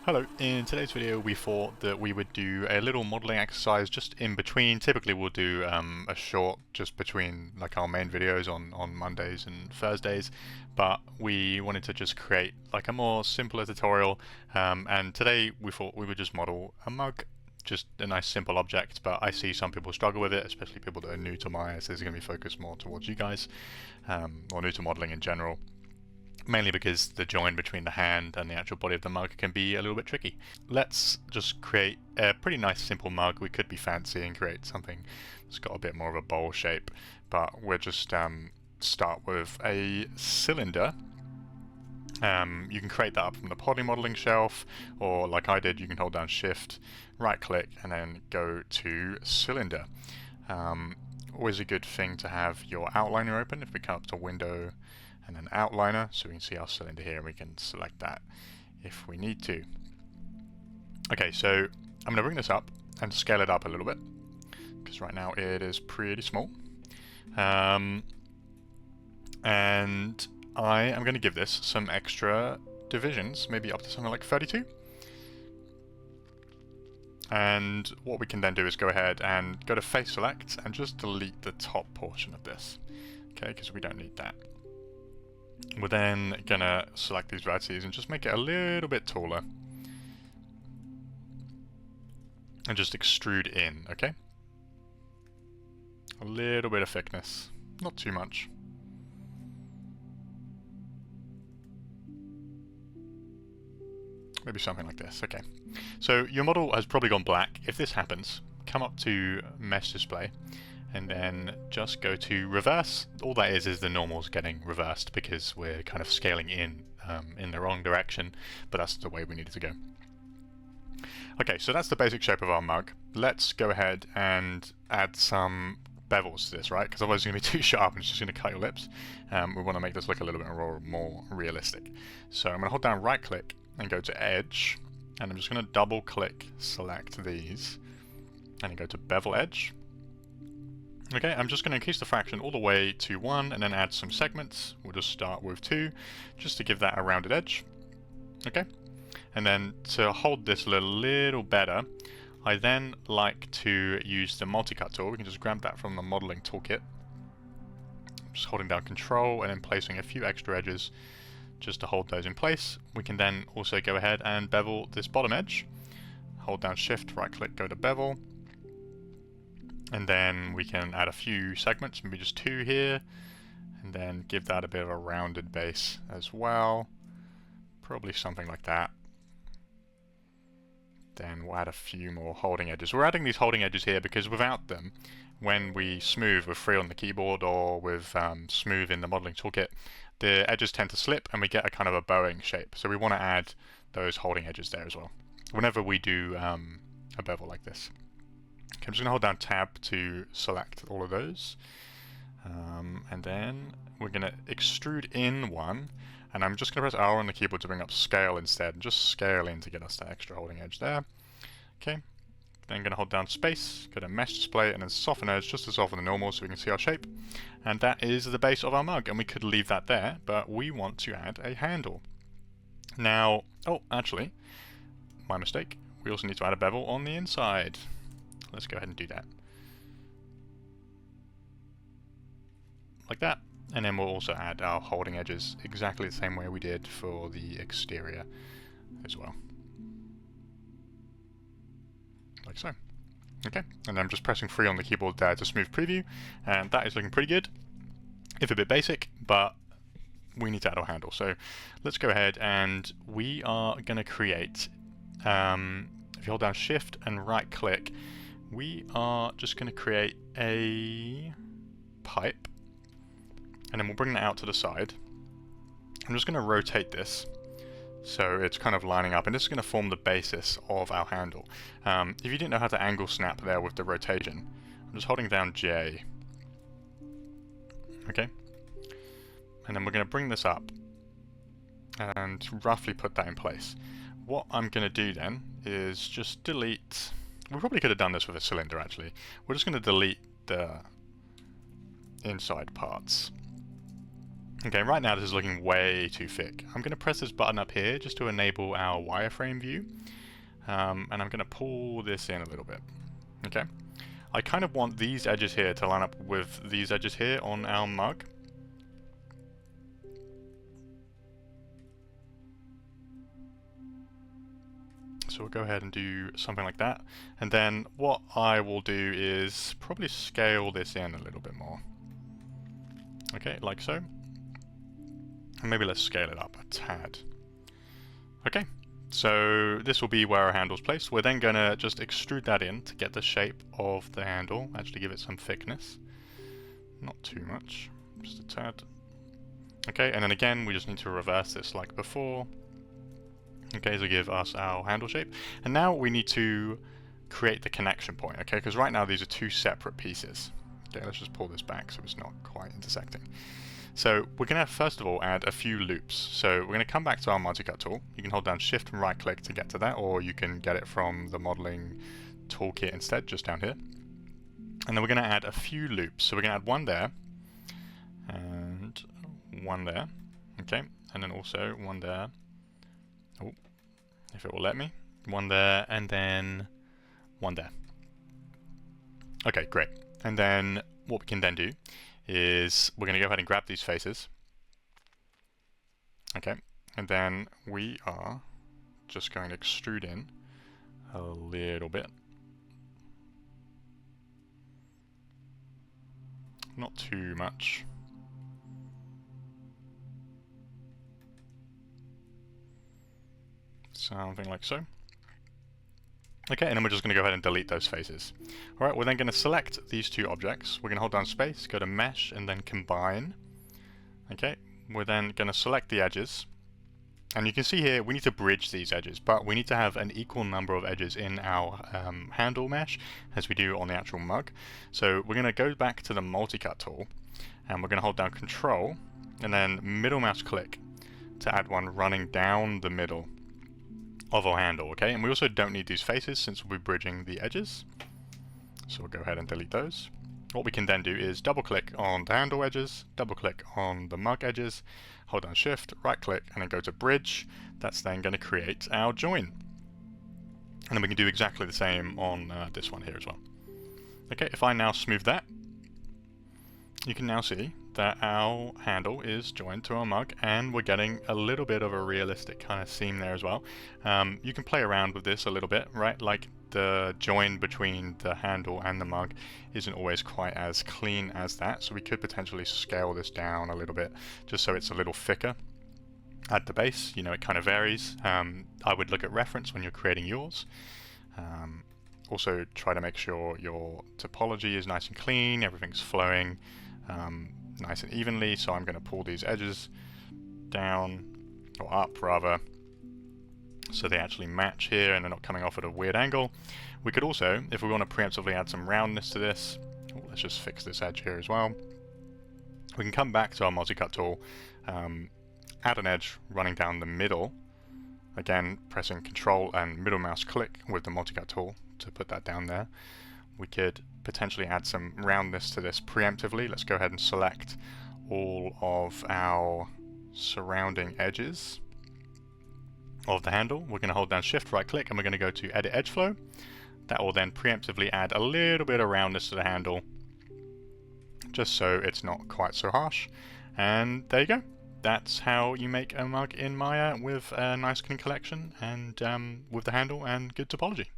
Hello, in today's video we thought that we would do a little modeling exercise just in between. Typically we'll do a short just between like our main videos on Mondays and Thursdays, but we wanted to just create like a more simpler tutorial, and today we thought we would just model a mug, just a nice simple object, but I see some people struggle with it, especially people that are new to Maya, so this is going to be focused more towards you guys, or new to modeling in general. Mainly because the join between the hand and the actual body of the mug can be a little bit tricky. Let's just create a pretty nice simple mug. We could be fancy and create something that's got a bit more of a bowl shape, but we'll just start with a cylinder. You can create that up from the poly modeling shelf, or like I did, you can hold down shift, right click, and then go to cylinder. Always a good thing to have your outliner open. If we come up to window and then outliner, so we can see our cylinder here, and we can select that if we need to. Okay, so I'm going to bring this up and scale it up a little bit, because right now it is pretty small. And I am going to give this some extra divisions, maybe up to something like 32. And what we can then do is go ahead and go to face select and just delete the top portion of this, okay, because we don't need that. We're then going to select these vertices and just make it a little bit taller. And just extrude in, okay? A little bit of thickness, not too much. Maybe something like this, okay. So your model has probably gone black. If this happens, come up to Mesh Display, and then just go to reverse. All that is the normals getting reversed because we're kind of scaling in the wrong direction, but that's the way we need it to go. Okay, so that's the basic shape of our mug. Let's go ahead and add some bevels to this, right? Because otherwise it's going to be too sharp and it's just going to cut your lips. We want to make this look a little bit more realistic. So I'm going to hold down right click and go to edge, and I'm just going to double click select these and then go to bevel edge. Okay, I'm just going to increase the fraction all the way to 1 and then add some segments. We'll just start with 2 just to give that a rounded edge. Okay, and then to hold this a little better, I then like to use the multi-cut tool. We can just grab that from the modeling toolkit. Just holding down control and then placing a few extra edges just to hold those in place. We can then also go ahead and bevel this bottom edge. Hold down shift, right click, go to bevel. And then we can add a few segments, maybe just 2 here, and then give that a bit of a rounded base as well. Probably something like that. Then we'll add a few more holding edges. We're adding these holding edges here because without them, when we smooth with free on the keyboard or with smooth in the modeling toolkit, the edges tend to slip and we get a kind of a bowing shape. So we want to add those holding edges there as well, whenever we do a bevel like this. Okay, I'm just going to hold down tab to select all of those, and then we're going to extrude in one, and I'm just going to press R on the keyboard to bring up scale instead, and just scale in to get us that extra holding edge there. Okay, then I'm going to hold down space, go to mesh display, and then soften edge just to soften the normal so we can see our shape, and that is the base of our mug, and we could leave that there, but we want to add a handle. Now, oh, actually, my mistake, we also need to add a bevel on the inside. Let's go ahead and do that. Like that. And then we'll also add our holding edges exactly the same way we did for the exterior as well. Like so. Okay, and I'm just pressing free on the keyboard there to smooth preview, and that is looking pretty good. If a bit basic, but we need to add our handle. So let's go ahead and we are going to create, if you hold down shift and right click, we are just going to create a pipe, and then we'll bring that out to the side. I'm just going to rotate this so it's kind of lining up, and this is going to form the basis of our handle. If you didn't know how to angle snap there with the rotation, I'm just holding down J. Okay, and then we're going to bring this up and roughly put that in place. What I'm going to do then is just delete. We probably could have done this with a cylinder actually. We're just going to delete the inside parts. Okay, right now this is looking way too thick. I'm going to press this button up here just to enable our wireframe view. And I'm going to pull this in a little bit. Okay. I kind of want these edges here to line up with these edges here on our mug. So we'll go ahead and do something like that. And then what I will do is probably scale this in a little bit more. Okay, like so. And maybe let's scale it up a tad. Okay, so this will be where our handle's placed. We're then going to just extrude that in to get the shape of the handle, actually give it some thickness. Not too much, just a tad. Okay, and then again, we just need to reverse this like before. Okay, to give us our handle shape. And now we need to create the connection point, okay? Because right now these are two separate pieces. Okay, let's just pull this back so it's not quite intersecting. So we're going to first of all add a few loops. So we're going to come back to our multi-cut tool. You can hold down Shift and right click to get to that, or you can get it from the modeling toolkit instead, just down here. And then we're going to add a few loops. So we're going to add one there, and one there, okay? And then also one there. Oh, if it will let me. One there, and then one there. Okay, great. And then what we can then do is we're going to go ahead and grab these faces. Okay, and then we are just going to extrude in a little bit. Not too much. Something like so. Okay, and then we're just going to go ahead and delete those faces. Alright, we're then going to select these two objects. We're going to hold down space, go to mesh, and then combine. Okay, we're then going to select the edges. And you can see here, we need to bridge these edges, but we need to have an equal number of edges in our handle mesh as we do on the actual mug. So we're going to go back to the multi-cut tool, and we're going to hold down Control, and then middle mouse click to add one running down the middle of our handle, okay? And we also don't need these faces since we'll be bridging the edges. So we'll go ahead and delete those. What we can then do is double click on the handle edges, double click on the mug edges, hold down Shift, right click, and then go to bridge. That's then going to create our join. And then we can do exactly the same on this one here as well. Okay, if I now smooth that, you can now see that our handle is joined to our mug, and we're getting a little bit of a realistic kind of seam there as well. You can play around with this a little bit, right? Like the join between the handle and the mug isn't always quite as clean as that, so we could potentially scale this down a little bit just so it's a little thicker at the base. You know, it kind of varies. I would look at reference when you're creating yours. Also try to make sure your topology is nice and clean, everything's flowing nice and evenly. So I'm going to pull these edges down, or up rather, so they actually match here and they're not coming off at a weird angle. We could also, if we want to preemptively add some roundness to this, let's just fix this edge here as well. We can come back to our multi-cut tool, add an edge running down the middle, again pressing Control and middle mouse click with the multi-cut tool to put that down there. We could potentially add some roundness to this preemptively. Let's go ahead and select all of our surrounding edges of the handle. We're going to hold down Shift, right click, and we're going to go to Edit Edge Flow. That will then preemptively add a little bit of roundness to the handle, just so it's not quite so harsh. And there you go. That's how you make a mug in Maya with a nice clean collection and with the handle and good topology.